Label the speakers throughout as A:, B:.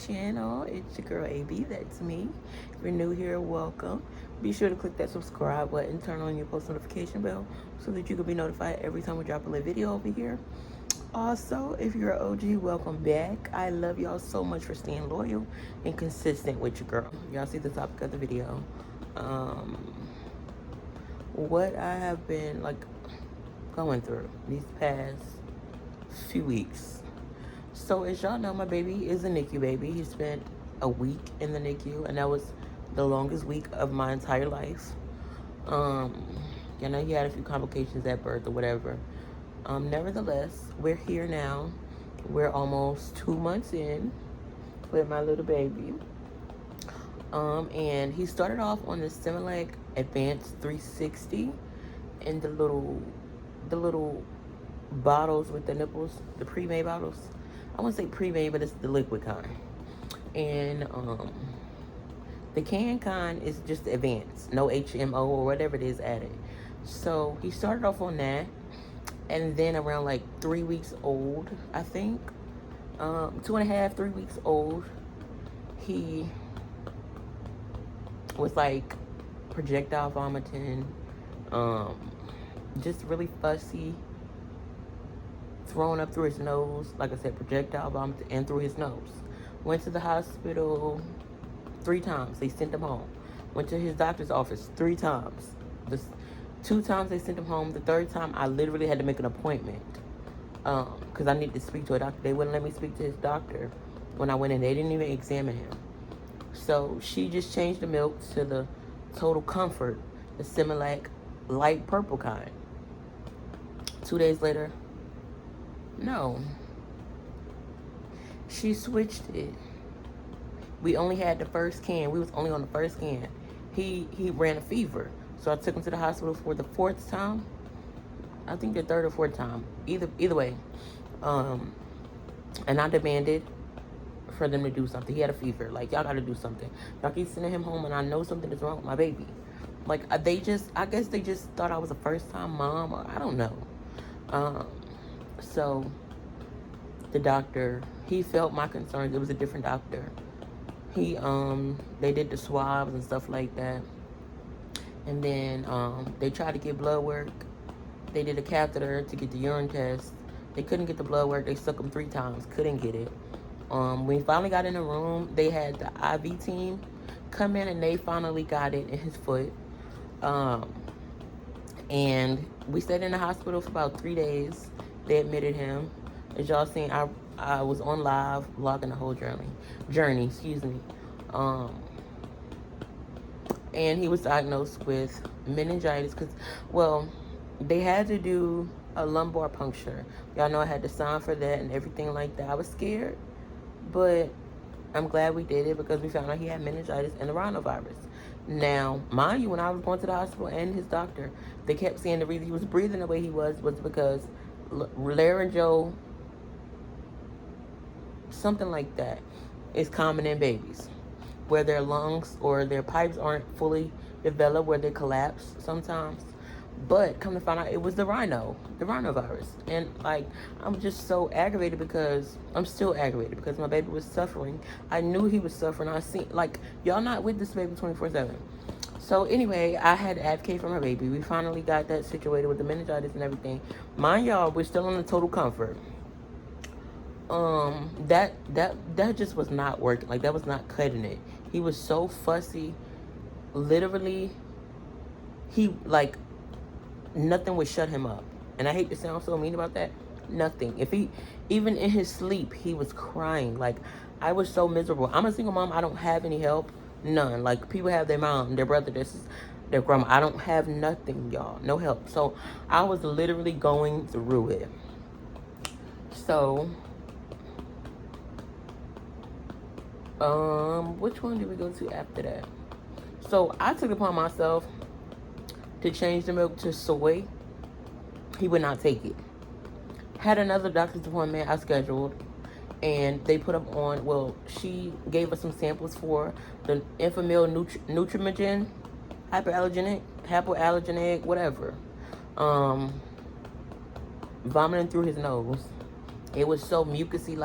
A: channel. It's your girl AB, that's me. If you're new here, welcome. Be sure to click that subscribe button, turn on your post notification bell so that you can be notified every time we drop a little video over here. Also, if you're an OG, welcome back. I love y'all so much for staying loyal and consistent with your girl. Y'all see the topic of the video. What I have been going through these past few weeks. So as y'all know, my baby is a NICU baby. He spent a week in the NICU, and that was the longest week of my entire life. You know, he had a few complications at birth or whatever. Nevertheless, we're here now. We're almost 2 months in with my little baby. And he started off on the Similac Advanced 360 in the little bottles with the nipples, the pre-made bottles. I wouldn't say pre-made, but it's the liquid kind. And the can kind is just the advanced, no HMO or whatever it is added. So he started off on that, and then around like 3 weeks old, I think, 2.5, 3 weeks old, he was like projectile vomiting, just really fussy, throwing up through his nose. Like I said, projectile vomiting and through his nose. Went to the hospital 3 times. They sent him home. Went to his doctor's office 3 times. Just 2 times they sent him home. The 3rd time I literally had to make an appointment because I needed to speak to a doctor. They wouldn't let me speak to his doctor when I went in. They didn't even examine him. So she just changed the milk to the Total Comfort, the Similac light purple kind. 2 days later, no. She switched it. We only had the first can. We was only on the first can. He ran a fever. So I took him to the hospital for the 4th time. I think the 3rd or 4th time. Either way. And I demanded for them to do something. He had a fever. Like, y'all gotta do something. Y'all keep sending him home, and I know something is wrong with my baby. Like, I guess they just thought I was a first-time mom, or I don't know. So the doctor, he felt my concerns. It was a different doctor. They did the swabs and stuff like that. And then they tried to get blood work. They did a catheter to get the urine test. They couldn't get the blood work. They stuck him 3 times. Couldn't get it. When we finally got in the room, they had the IV team come in, and they finally got it in his foot. And we stayed in the hospital for about 3 days. They admitted him. As y'all seen, I was on live vlogging the whole journey, excuse me. And he was diagnosed with meningitis they had to do a lumbar puncture. Y'all know I had to sign for that and everything like that. I was scared, but I'm glad we did it because we found out he had meningitis and the rhinovirus. Now, mind you, when I was going to the hospital and his doctor, they kept saying the reason he was breathing the way he was because laryngeal, something like that, is common in babies, where their lungs or their pipes aren't fully developed, where they collapse sometimes. But come to find out, it was the rhinovirus. And I'm just so aggravated because I'm still aggravated because my baby was suffering. I knew he was suffering. I seen, y'all not with this baby 24/7. So anyway, I had to advocate for my baby. We finally got that situated with the meningitis and everything. Mind y'all, we're still on the Total Comfort. That just was not working. That was not cutting it. He was so fussy. Literally, nothing would shut him up. And I hate to sound so mean about that. Nothing. Even in his sleep, he was crying. I was so miserable. I'm a single mom. I don't have any help. None. People have their mom, their brother, their grandma. I don't have nothing, y'all. No help. So I was literally going through it. So, which one did we go to after that? So I took it upon myself to change the milk to soy. He would not take it. Had another doctor's appointment I scheduled, and they put him on, she gave us some samples for the Enfamil Nutrimogen, hypoallergenic, whatever. Vomiting through his nose. It was so mucusy,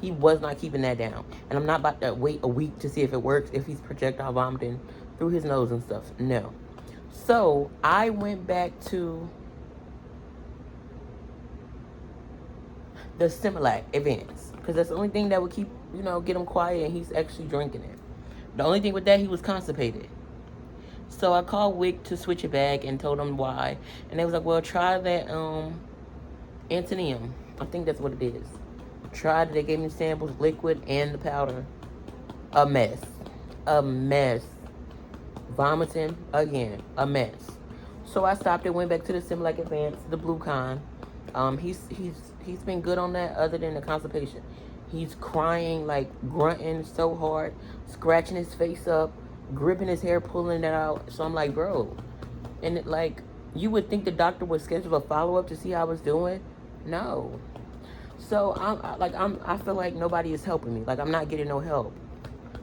A: He was not keeping that down. And I'm not about to wait a week to see if it works, if he's projectile vomiting through his nose and stuff. No. So I went back to the Similac Advance, because that's the only thing that would keep, get him quiet, and he's actually drinking it. The only thing with that, he was constipated. So I called Wick to switch it back and told them why. And they was like, well, try that Antonium. I think that's what it is. Tried it. They gave me samples, liquid and the powder. A mess. A mess. Vomiting again. A mess. So I stopped it, went back to the Similac Advance, the blue kind. He's been good on that, other than the constipation. He's crying, like grunting so hard, scratching his face up, gripping his hair, pulling it out. So I'm like, bro, and you would think the doctor would schedule a follow-up to see how I was doing. No. So I feel like nobody is helping me. Like, I'm not getting no help.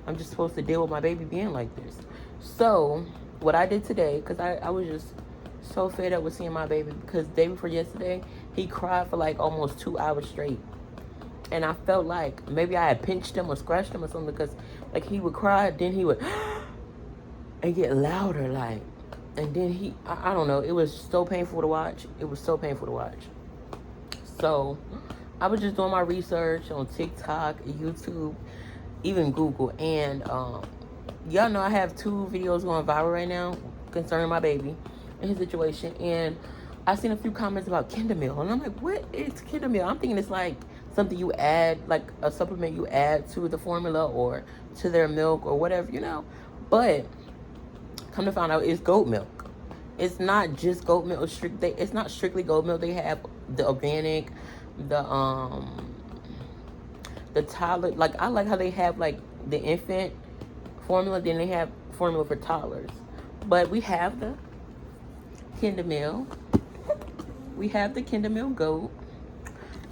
A: I'm just supposed to deal with my baby being like this. So what I did today, because I was just so fed up with seeing my baby, because the day before yesterday, he cried for like almost 2 hours straight. And I felt like maybe I had pinched him or scratched him or something, because like he would cry, then he would and get louder, like, and then I don't know, it was so painful to watch. It was so painful to watch. So I was just doing my research on TikTok, YouTube, even Google, and y'all know I have 2 videos going viral right now concerning my baby and his situation. And I seen a few comments about Kendamil, and I'm like, what is Kendamil? I'm thinking it's like something you add, like a supplement you add to the formula or to their milk or whatever, But come to find out, it's goat milk. It's not just goat milk. It's not strictly goat milk. They have the organic, the toddler. Like, I like how they have like the infant formula, then they have formula for toddlers. But we have the Kendamil. We have the Kendamil goat.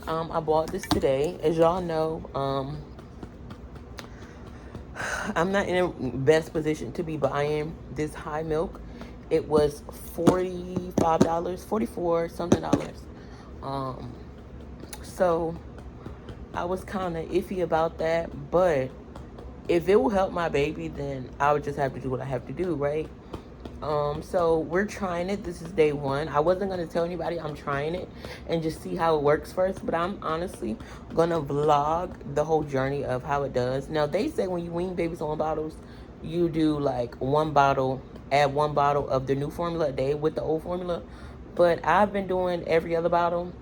A: I bought this today. As y'all know, I'm not in a best position to be buying this high milk. It was $45, 44 something dollars. So I was kind of iffy about that, but if it will help my baby, then I would just have to do what I have to do, right? So we're trying it. This is day 1. I wasn't going to tell anybody I'm trying it and just see how it works first, but I'm honestly going to vlog the whole journey of how it does. Now, they say when you wean babies on bottles, you do like 1 bottle, add 1 bottle of the new formula a day with the old formula. But I've been doing every other bottle.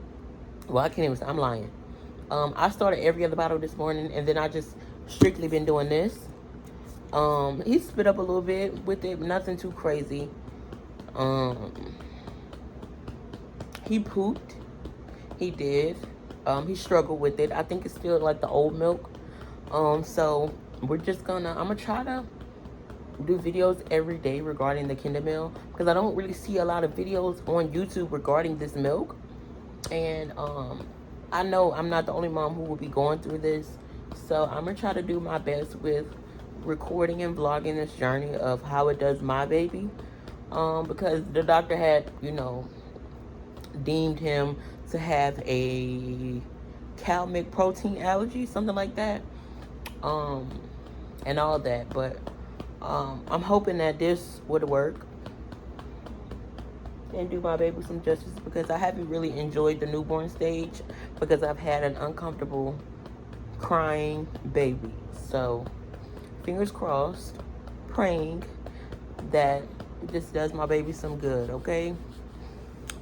A: Well, I can't even say, I'm lying. I started every other bottle this morning, and then I just strictly been doing this. He spit up a little bit with it, nothing too crazy. He pooped. He did. He struggled with it. I think it's still like the old milk. So we're just I'm gonna try to do videos every day regarding the Kendamil, because I don't really see a lot of videos on YouTube regarding this milk. And I know I'm not the only mom who will be going through this. So I'm gonna try to do my best with recording and vlogging this journey of how it does my baby, because the doctor had deemed him to have a cow milk protein allergy, something like that, and all that. But I'm hoping that this would work and do my baby some justice, because I haven't really enjoyed the newborn stage because I've had an uncomfortable crying baby. So fingers crossed, praying that this does my baby some good, okay?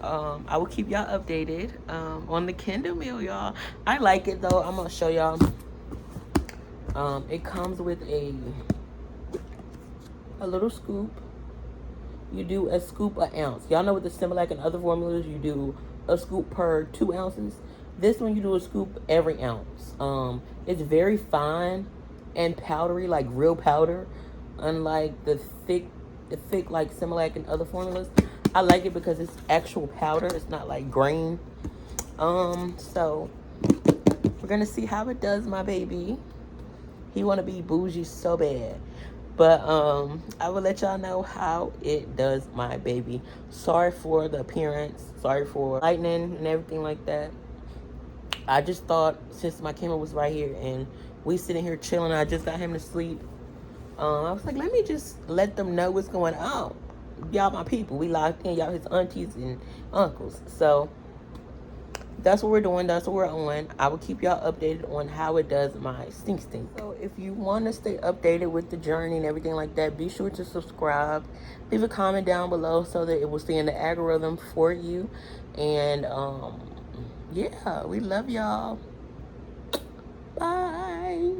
A: I will keep y'all updated on the Kendamil, y'all. I like it, though. I'm going to show y'all. It comes with a little scoop. You do a scoop an ounce. Y'all know with the Similac and other formulas, you do a scoop per 2 ounces. This one, you do a scoop every ounce. It's very fine and powdery, like real powder, unlike the thick like Similac and other formulas. I like it because it's actual powder. It's not like grain. So we're gonna see how it does my baby. He wanna be bougie so bad. But I will let y'all know how it does my baby. Sorry for the appearance. Sorry for lightning and everything like that. I just thought, since my camera was right here and we sitting here chilling, I just got him to sleep. I was like, let me just let them know what's going on. Y'all my people. We locked in. Y'all his aunties and uncles. So that's what we're doing. That's what we're on. I will keep y'all updated on how it does my stink. So if you want to stay updated with the journey and everything like that, be sure to subscribe. Leave a comment down below so that it will stay in the algorithm for you. And yeah, we love y'all. Bye.